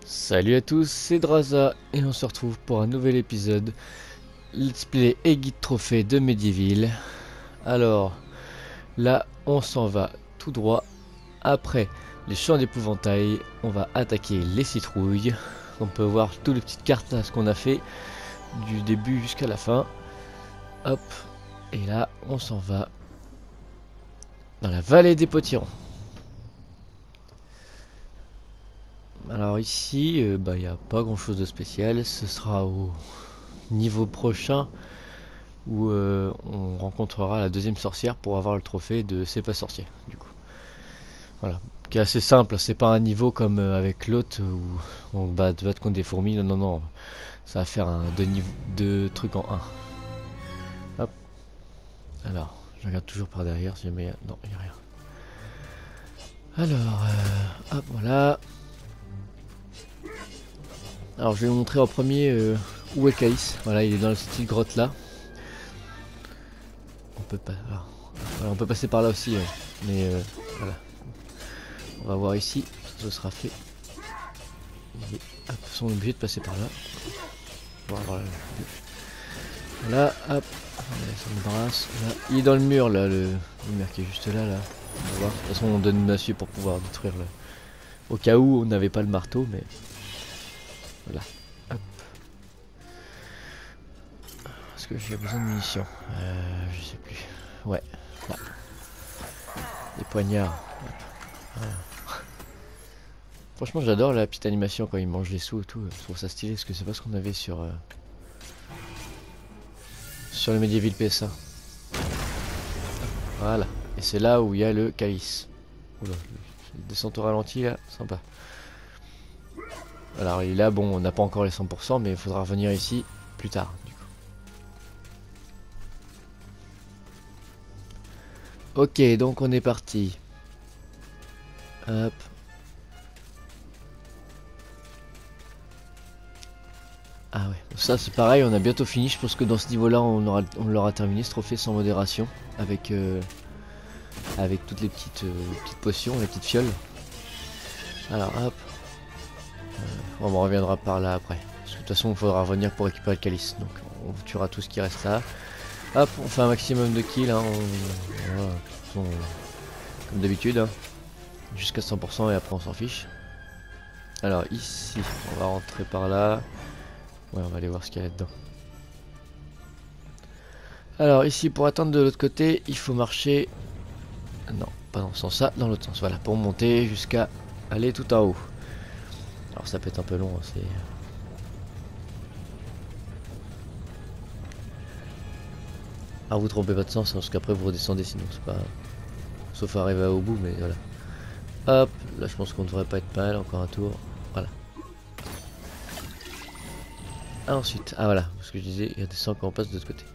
Salut à tous, c'est Draza et on se retrouve pour un nouvel épisode Let's Play et guide trophée de Medieval. Alors là on s'en va tout droit après les champs d'épouvantail. On va attaquer les citrouilles. On peut voir toutes les petites cartes là, ce qu'on a fait du début jusqu'à la fin. Hop, et là on s'en va dans la vallée des potirons. Alors ici, il n'y a pas grand chose de spécial, ce sera au niveau prochain où on rencontrera la deuxième sorcière pour avoir le trophée de C'est pas sorcier, du coup. Voilà. Qui est assez simple, c'est pas un niveau comme avec l'autre où on bat contre des fourmis, non, non, non. Ça va faire deux trucs en un. Hop. Alors, je regarde toujours par derrière si jamais. Non, il n'y a rien. Alors, hop, voilà. Alors, je vais vous montrer en premier où est Caïs. Voilà, il est dans la petite grotte là. On peut pas. Voilà, on peut passer par là aussi, mais voilà. On va voir ici, ce sera fait. Et, hop, on est obligé de passer par là. Voilà, là, hop, on brasse. Là. Il est dans le mur là, le mur qui est juste là, là. On va voir. De toute façon, on donne une massue pour pouvoir détruire le. Au cas où on n'avait pas le marteau, mais voilà. Hop. Est-ce que j'ai besoin de munitions? Je sais plus. Ouais, là. Des poignards. Voilà. Franchement, j'adore la petite animation quand il mange les sous et tout. Je trouve ça stylé parce que c'est pas ce qu'on avait sur le Medieval PS1. Voilà. Et c'est là où il y a le calice. Oula, descente au ralenti là, sympa. Alors il est là, bon, on n'a pas encore les 100%, mais il faudra revenir ici plus tard. Du coup. Ok, donc on est parti. Hop. Ah ouais, ça c'est pareil, on a bientôt fini. Je pense que dans ce niveau-là, on l'aura terminé ce trophée sans modération, avec toutes les petites potions, les petites fioles. Alors hop. On reviendra par là après. Parce que de toute façon, il faudra revenir pour récupérer le calice. Donc on tuera tout ce qui reste là. Hop, on fait un maximum de kills. Hein. Voilà, comme d'habitude. Hein. Jusqu'à 100% et après on s'en fiche. Alors ici, on va rentrer par là. Ouais, on va aller voir ce qu'il y a là-dedans. Alors ici, pour atteindre de l'autre côté, il faut marcher... Non, pas dans ce sens-là, dans l'autre sens. Voilà, pour monter jusqu'à aller tout en haut. Alors ça peut être un peu long, hein, c'est... Ah, vous trompez pas de sens, hein, parce qu'après vous redescendez sinon c'est pas... Sauf à arriver au bout, mais voilà. Hop, là je pense qu'on devrait pas être mal, encore un tour. Voilà. Ensuite, ah voilà, parce que je disais, il y a des sangs quand on passe de l'autre côté.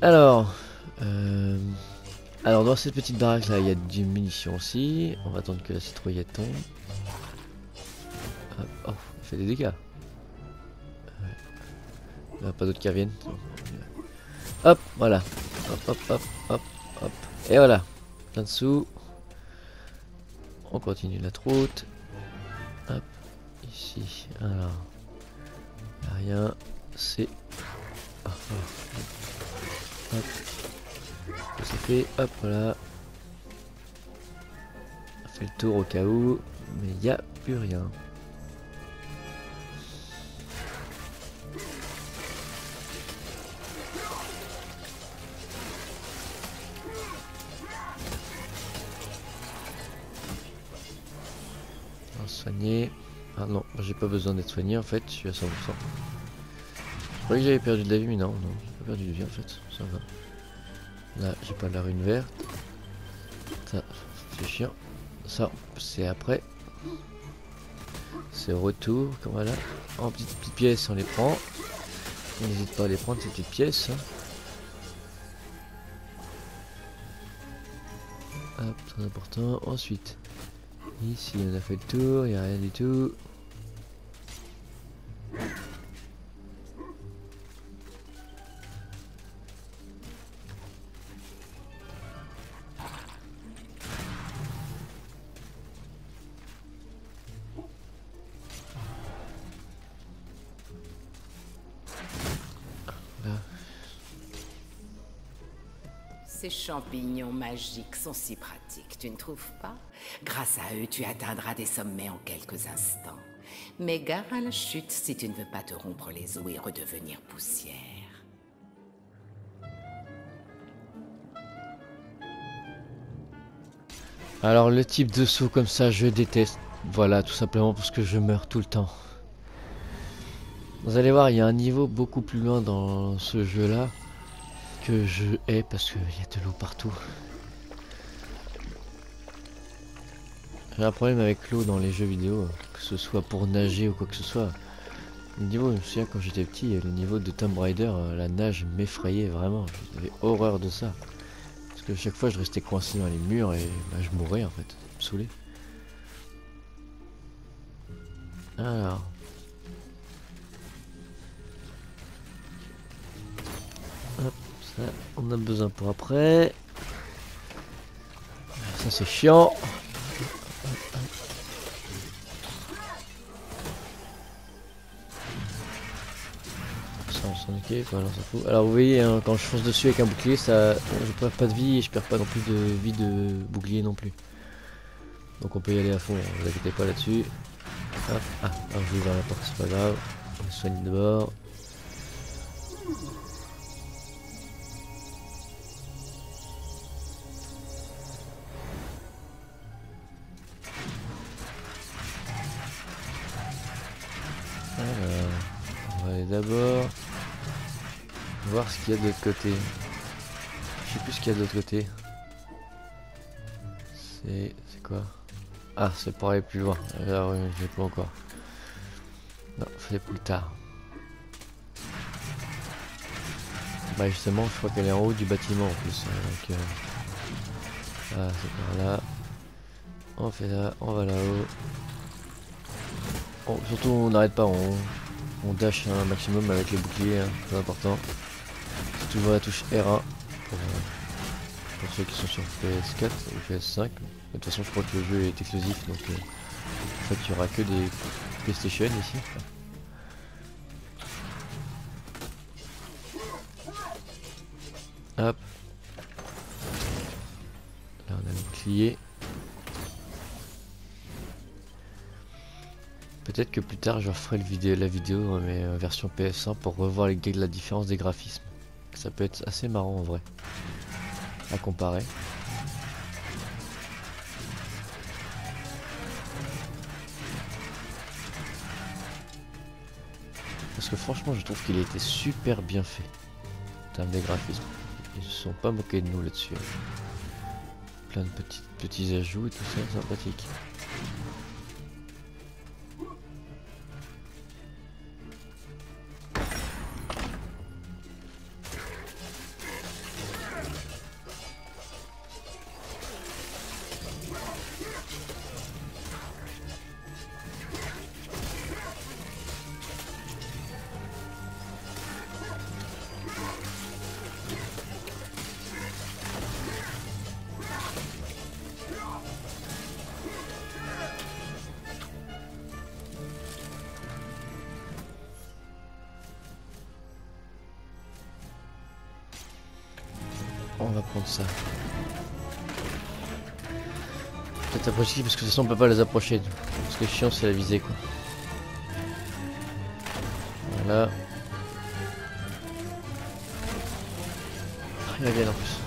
Alors, alors dans cette petite baraque là, il y a des munitions aussi. On va attendre que la citrouillette tombe. Hop, oh, elle fait des dégâts. Il n'y a pas d'autres qui reviennent. Hop, voilà. Hop, hop, hop, hop, hop. Et voilà. Plein de sous. On continue la route. Hop, ici. Alors, il n'y a rien. C'est... Oh, oh. Hop. C'est fait. Hop, voilà. On fait le tour au cas où. Mais il n'y a plus rien. Soigner. Ah non, j'ai pas besoin d'être soigné en fait, je suis à 100%. Je croyais que j'avais perdu de la vie, mais non, non, j'ai pas perdu de vie en fait, ça va. Là, j'ai pas la rune verte. Ça, c'est chiant. Ça, c'est après. C'est au retour, comme voilà. En petites pièces, on les prend. On n'hésite pas à les prendre, ces petites pièces. Hop, très important. Ensuite, ici, on a fait le tour, il n'y a rien du tout. Ces champignons magiques sont si pratiques, tu ne trouves pas? Grâce à eux, tu atteindras des sommets en quelques instants. Mais gare à la chute si tu ne veux pas te rompre les os et redevenir poussière. Alors le type de saut comme ça, je déteste. Voilà, tout simplement parce que je meurs tout le temps. Vous allez voir, il y a un niveau beaucoup plus loin dans ce jeu-là que je hais parce qu'il y a de l'eau partout. J'ai un problème avec l'eau dans les jeux vidéo, que ce soit pour nager ou quoi que ce soit. Le niveau, je me souviens quand j'étais petit, le niveau de Tomb Raider, la nage m'effrayait vraiment. J'avais horreur de ça. Parce que chaque fois je restais coincé dans les murs et bah, je mourais en fait. Ça me saoulait. Alors. Hop, ça, on a besoin pour après. Ça c'est chiant. Ça on s'en occupe, voilà, on s'en fout. Alors vous voyez, hein, quand je fonce dessus avec un bouclier, ça, je perds pas de vie et je perds pas non plus de vie de bouclier non plus. Donc on peut y aller à fond, hein, vous inquiétez pas là-dessus. Ah, je vais ouvrir la porte, c'est pas grave. On se soigne d'abord. Alors, on va aller d'abord voir ce qu'il y a de l'autre côté. Je sais plus ce qu'il y a de l'autre côté. C'est quoi? Ah, c'est pour aller plus loin. Alors, je l'ai pas encore. Non, c'est plus tard. Bah justement, je crois qu'elle est en haut du bâtiment en plus. Donc, ah, c'est par là. On fait là, on va là-haut. Bon, surtout, on n'arrête pas, on dash un maximum avec les boucliers, hein, c'est important. C'est toujours la touche R1 pour ceux qui sont sur PS4 ou PS5. De toute façon, je crois que le jeu est exclusif, donc en fait, il n'y aura que des PlayStation ici. Hop. Là, on a le bouclier. Peut-être que plus tard je referai la vidéo mais version PS1 pour revoir la différence des graphismes. Ça peut être assez marrant en vrai à comparer. Parce que franchement je trouve qu'il a été super bien fait en termes des graphismes. Ils se sont pas moqués de nous là-dessus. Plein de petits ajouts et tout ça, sympathique. On va prendre ça. Peut-être approcher parce que de toute façon on peut pas les approcher. Ce qui est chiant c'est la visée quoi. Voilà. Il va bien en plus.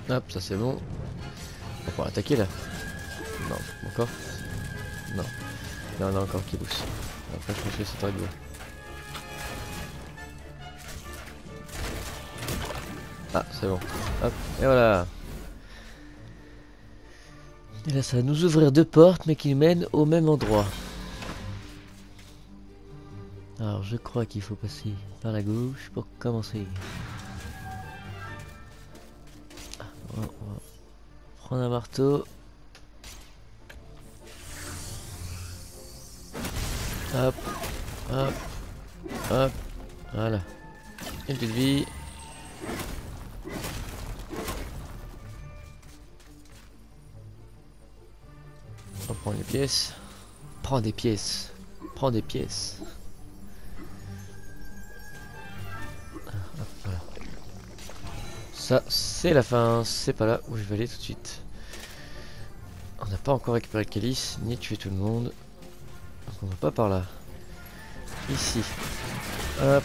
Hop, ça c'est bon. On va attaquer là. Non, encore. Non. Là on a encore qui pousse. Après je pense que c'est très bien. Ah c'est bon. Hop, et voilà. Et là ça va nous ouvrir deux portes mais qui mènent au même endroit. Alors je crois qu'il faut passer par la gauche pour commencer. Ah, on va prendre un marteau. Hop, hop, hop, voilà. Une petite vie. On prend les pièces. Prends des pièces. Prends des pièces. Voilà. Ça, c'est la fin. C'est pas là où je vais aller tout de suite. On n'a pas encore récupéré le calice, ni tué tout le monde. Donc on va pas par là. Ici. Hop.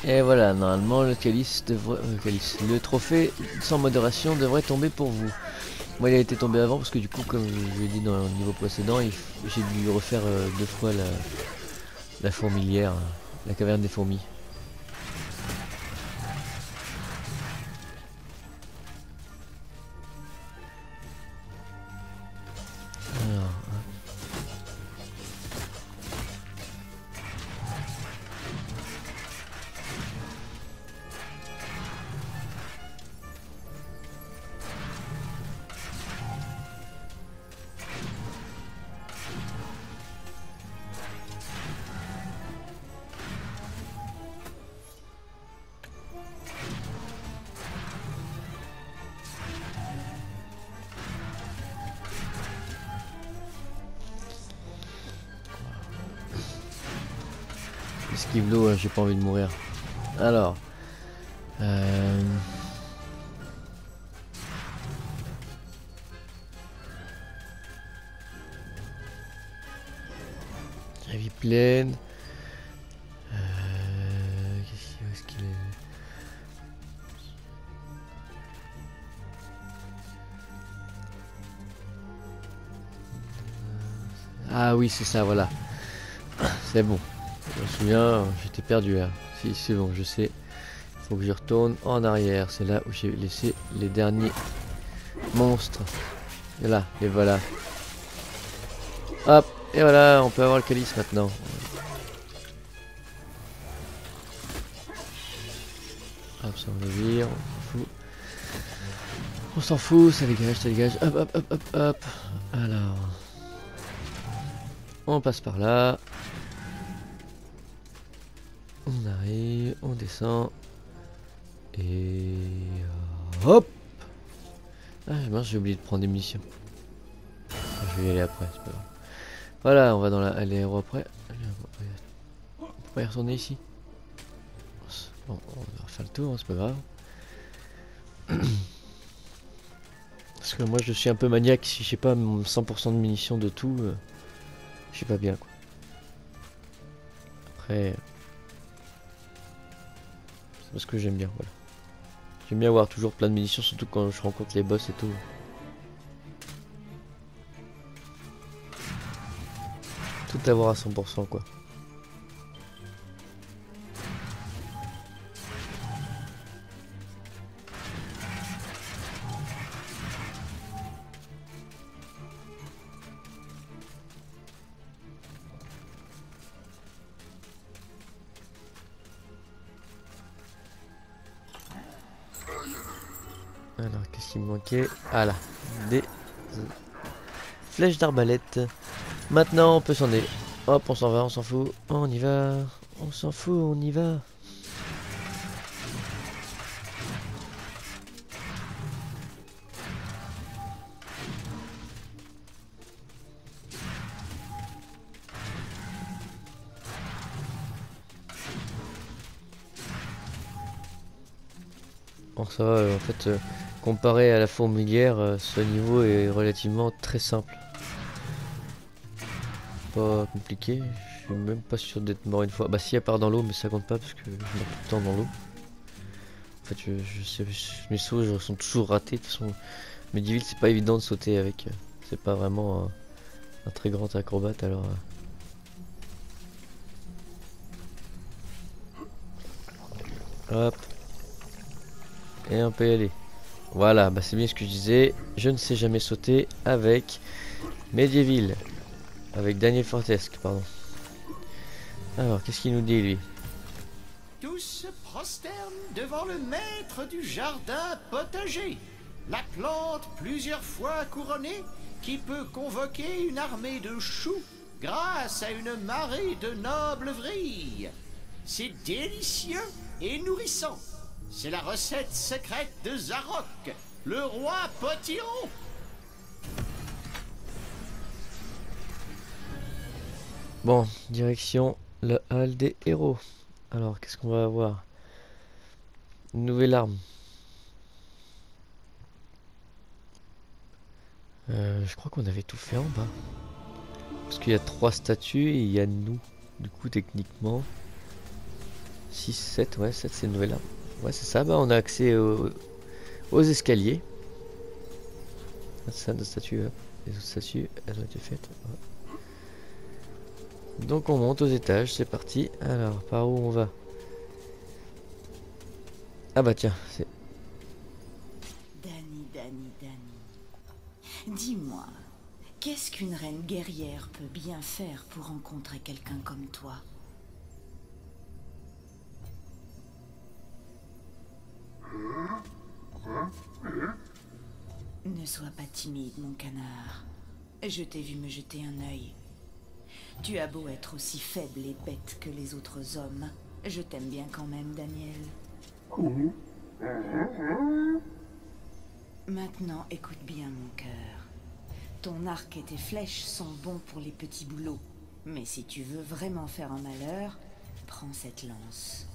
Et voilà, normalement le calice devrait, le trophée sans modération devrait tomber pour vous. Moi il a été tombé avant parce que du coup comme je l'ai dit dans le niveau précédent, j'ai dû refaire 2 fois la fourmilière, la caverne des fourmis. Alors, esquive l'eau, j'ai pas envie de mourir. Alors, la vie pleine. Qu'est-ce qu'il est? Ah oui, c'est ça, voilà. C'est bon. Je me souviens, j'étais perdu là. Si, c'est bon, je sais. Il faut que je retourne en arrière. C'est là où j'ai laissé les derniers monstres. Et là, les voilà. Hop, et voilà, on peut avoir le calice maintenant. Hop, ça on le vire, on s'en fout. On s'en fout, ça dégage. Hop, hop, hop, hop, hop. Alors. On passe par là. On arrive, on descend. Et hop. Ah mince, j'ai oublié de prendre des munitions. Je vais y aller après, c'est pas grave. Voilà, on va dans l'aéro après. On peut pas y retourner ici. Bon, on va refaire le tour, hein, c'est pas grave. Parce que moi je suis un peu maniaque, si j'ai pas 100% de munitions de tout, je suis pas bien quoi. Après, c'est parce que j'aime bien, voilà. J'aime bien avoir toujours plein de munitions, surtout quand je rencontre les boss et tout. Tout avoir à 100% quoi. Alors, qu'est-ce qui me manquait? Ah là, des flèches d'arbalète. Maintenant, on peut s'en aller. Hop, on s'en va, on s'en fout. On y va. On s'en fout, on y va. Bon, ça va, en fait, comparé à la fourmilière, ce niveau est relativement très simple. Pas compliqué, je suis même pas sûr d'être mort une fois. Bah si, à part dans l'eau, mais ça compte pas parce que je meurs tout le temps dans l'eau. En fait, je sais, mes sauts sont toujours ratés. De toute façon, Medieval c'est pas évident de sauter avec. C'est pas vraiment un très grand acrobate alors. Hop. Et on peut y aller. Voilà, bah c'est bien ce que je disais. Je ne sais jamais sauter avec Medieval. Avec Daniel Fortesque, pardon. Alors, qu'est-ce qu'il nous dit lui? Tous se prosternent devant le maître du jardin potager, la plante plusieurs fois couronnée qui peut convoquer une armée de choux grâce à une marée de nobles vrilles. C'est délicieux et nourrissant. C'est la recette secrète de Zarok, le roi potiron. Bon, direction le hall des héros. Alors, qu'est-ce qu'on va avoir? Une nouvelle arme. Je crois qu'on avait tout fait en bas. Parce qu'il y a 3 statues et il y a nous. Du coup, techniquement... 6, 7, ouais, 7 c'est une nouvelle arme. Ouais, c'est ça, bah on a accès aux escaliers. Ah, c'est ça, nos statues. Les autres statues, elles ont été faites. Ouais. Donc on monte aux étages, c'est parti. Alors, par où on va? Ah bah tiens, c'est... Dany. Dis-moi, qu'est-ce qu'une reine guerrière peut bien faire pour rencontrer quelqu'un comme toi? Ne sois pas timide, mon canard. Je t'ai vu me jeter un œil. Tu as beau être aussi faible et bête que les autres hommes, je t'aime bien quand même, Daniel. Maintenant, écoute bien, mon cœur. Ton arc et tes flèches sont bons pour les petits boulots. Mais si tu veux vraiment faire un malheur, prends cette lance.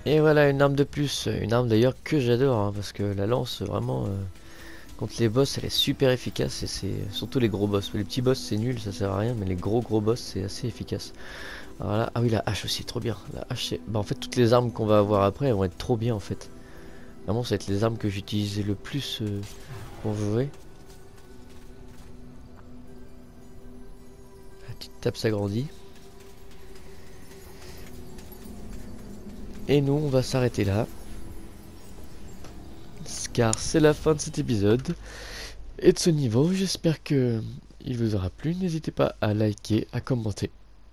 Et voilà une arme de plus, une arme d'ailleurs que j'adore, hein, parce que la lance vraiment contre les boss elle est super efficace et c'est surtout les gros boss. Les petits boss c'est nul, ça sert à rien, mais les gros boss c'est assez efficace. Alors là, ah oui la hache aussi trop bien. La hache c'est... Bah en fait toutes les armes qu'on va avoir après elles vont être trop bien en fait. Vraiment ça va être les armes que j'utilisais le plus pour jouer. La petite tape s'agrandit. Et nous, on va s'arrêter là. Car c'est la fin de cet épisode. Et de ce niveau, j'espère que il vous aura plu. N'hésitez pas à liker, à commenter,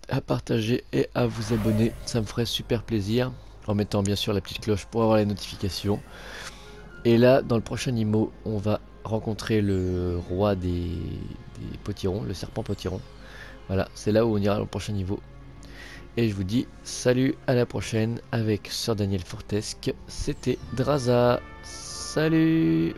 à partager et à vous abonner. Ça me ferait super plaisir. En mettant bien sûr la petite cloche pour avoir les notifications. Et là, dans le prochain niveau, on va rencontrer le roi des potirons, le serpent potiron. Voilà, c'est là où on ira dans le prochain niveau. Et je vous dis salut, à la prochaine avec Sir Daniel Fortesque. C'était Draza. Salut!